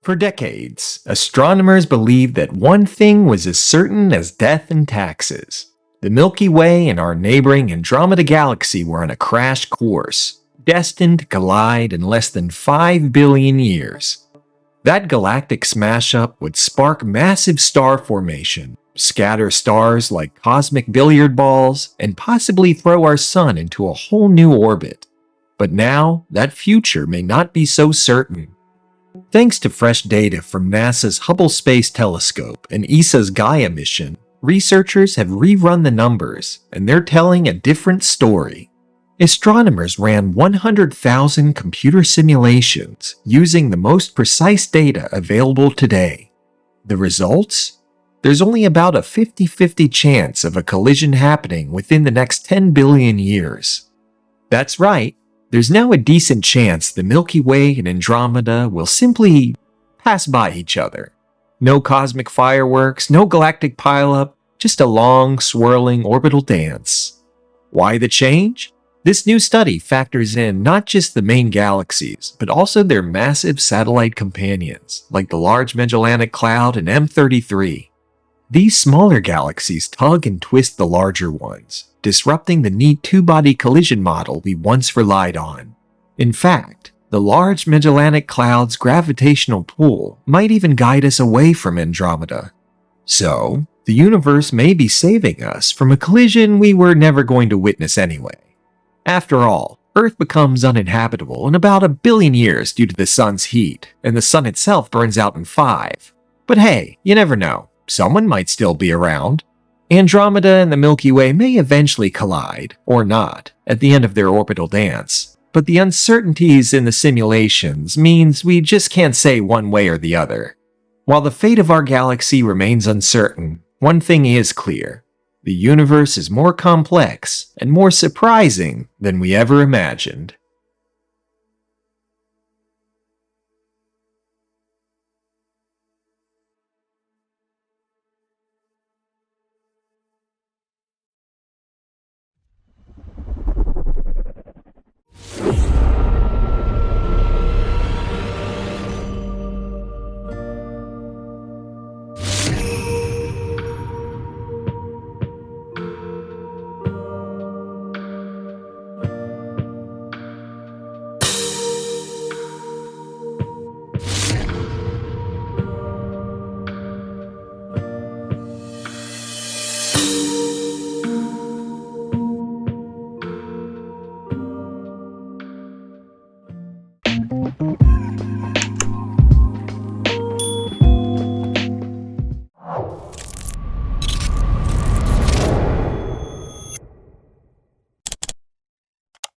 For decades, astronomers believed that one thing was as certain as death and taxes. The Milky Way and our neighboring Andromeda galaxy were on a crash course, destined to collide in less than 5 billion years. That galactic smash-up would spark massive star formation, scatter stars like cosmic billiard balls, and possibly throw our sun into a whole new orbit. But now, that future may not be so certain. Thanks to fresh data from NASA's Hubble Space Telescope and ESA's Gaia mission, researchers have rerun the numbers, and they're telling a different story. Astronomers ran 100,000 computer simulations using the most precise data available today. The results? There's only about a 50-50 chance of a collision happening within the next 10 billion years. That's right. There's now a decent chance the Milky Way and Andromeda will simply pass by each other. No cosmic fireworks, no galactic pileup, just a long, swirling orbital dance. Why the change? This new study factors in not just the main galaxies, but also their massive satellite companions, like the Large Magellanic Cloud and M33. These smaller galaxies tug and twist the larger ones, disrupting the neat two-body collision model we once relied on. In fact, the Large Magellanic Cloud's gravitational pull might even guide us away from Andromeda. So, the universe may be saving us from a collision we were never going to witness anyway. After all, Earth becomes uninhabitable in about 1 billion years due to the sun's heat, and the sun itself burns out in 5. But hey, you never know. Someone might still be around. Andromeda and the Milky Way may eventually collide, or not, at the end of their orbital dance. But the uncertainties in the simulations means we just can't say one way or the other. While the fate of our galaxy remains uncertain, one thing is clear. The universe is more complex and more surprising than we ever imagined.